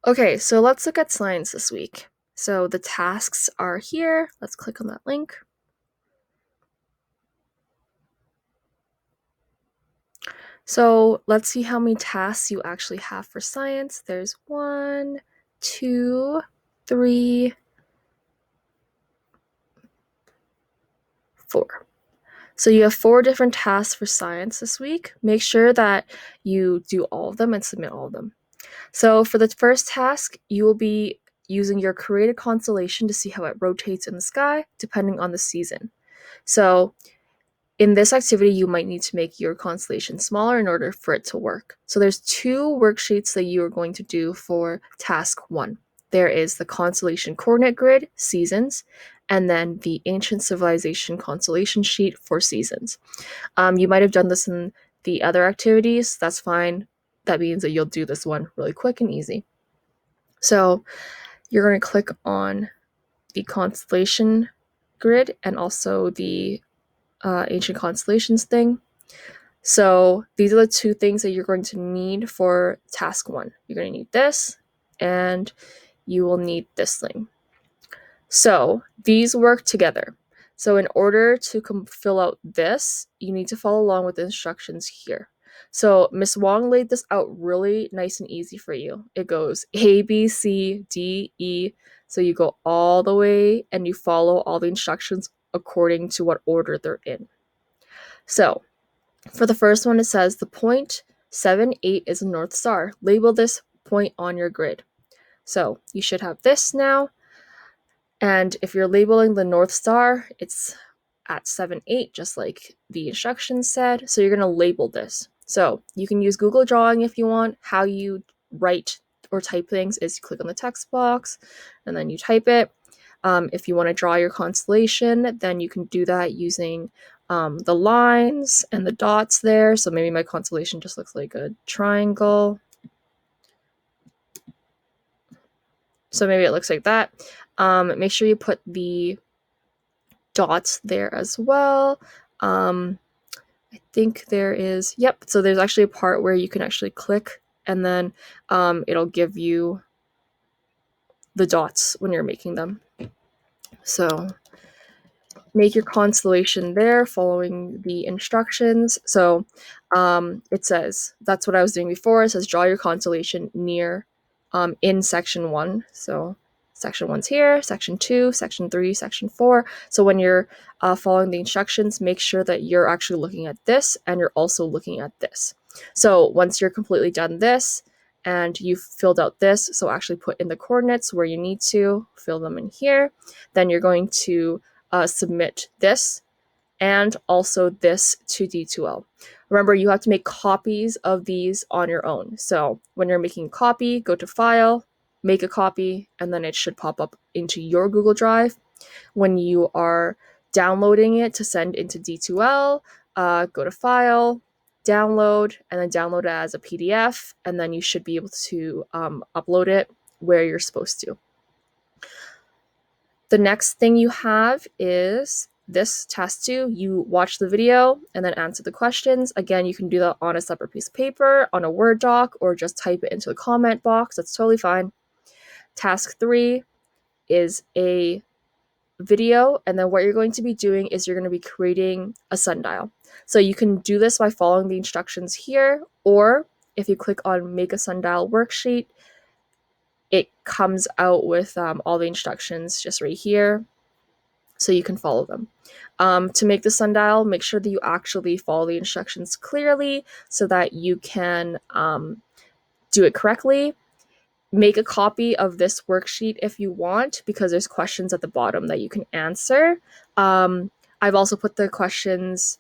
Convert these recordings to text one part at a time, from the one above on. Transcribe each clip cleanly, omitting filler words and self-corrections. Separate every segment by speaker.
Speaker 1: Okay, so let's look at science this week. So the tasks are here. Let's click on that link. So let's see how many tasks you actually have for science. There's 1, 2, 3, 4. So you have 4 different tasks for science this week. Make sure that you do all of them and submit all of them. So for the first task, you will be using your created constellation to see how it rotates in the sky depending on the season. So in this activity, you might need to make your constellation smaller in order for it to work. So there's 2 worksheets that you are going to do for task 1. There is the constellation coordinate grid, seasons, and then the ancient civilization constellation sheet for seasons. You might have done this in the other activities. That's fine. That means that you'll do this one really quick and easy. So you're going to click on the constellation grid and also the ancient constellations thing. So these are the 2 things that you're going to need for task 1. You're going to need this, and you will need this thing. So these work together. So in order to fill out this, you need to follow along with the instructions here. So Miss Wong laid this out really nice and easy for you. It goes A, B, C, D, E. So you go all the way and you follow all the instructions according to what order they're in. So for the first one, it says the point 7, 8 is a North Star. Label this point on your grid. So you should have this now. And if you're labeling the North Star, it's at 7, 8, just like the instructions said. So you're going to label this. So you can use Google Drawing if you want. How you write or type things is you click on the text box and then you type it. If you want to draw your constellation, then you can do that using the lines and the dots there. So maybe my constellation just looks like a triangle. So maybe it looks like that. Make sure you put the dots there as well. I think there is, yep, so there's actually a part where you can actually click and then it'll give you the dots when you're making them. So make your constellation there following the instructions. So it says, that's what I was doing before. It says draw your constellation near in section 1. So section 1's here, section 2, section 3, section 4. So when you're following the instructions, make sure that you're actually looking at this and you're also looking at this. So once you're completely done this and you've filled out this, so actually put in the coordinates where you need to, fill them in here, then you're going to submit this and also this to D2L. Remember, you have to make copies of these on your own. So when you're making a copy, go to File, make a copy, and then it should pop up into your Google Drive. When you are downloading it to send into D2L, go to File, download, and then download it as a PDF, and then you should be able to upload it where you're supposed to. The next thing you have is this task 2. You watch the video and then answer the questions. Again, you can do that on a separate piece of paper, on a Word doc, or just type it into the comment box. That's totally fine. Task 3 is a video, and then what you're going to be doing is you're going to be creating a sundial. So you can do this by following the instructions here, or if you click on Make a Sundial Worksheet, it comes out with all the instructions just right here, so you can follow them. To make the sundial, make sure that you actually follow the instructions clearly so that you can do it correctly. Make a copy of this worksheet if you want, because there's questions at the bottom that you can answer. I've also put the questions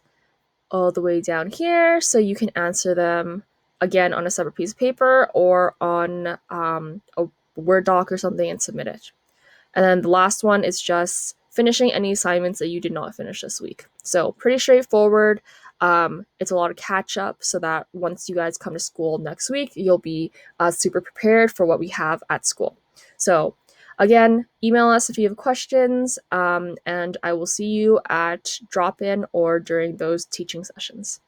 Speaker 1: all the way down here, so you can answer them again on a separate piece of paper or on a Word doc or something and submit it. And then the last one is just finishing any assignments that you did not finish this week. So pretty straightforward. It's a lot of catch up so that once you guys come to school next week, you'll be super prepared for what we have at school. So again, email us if you have questions, and I will see you at drop-in or during those teaching sessions.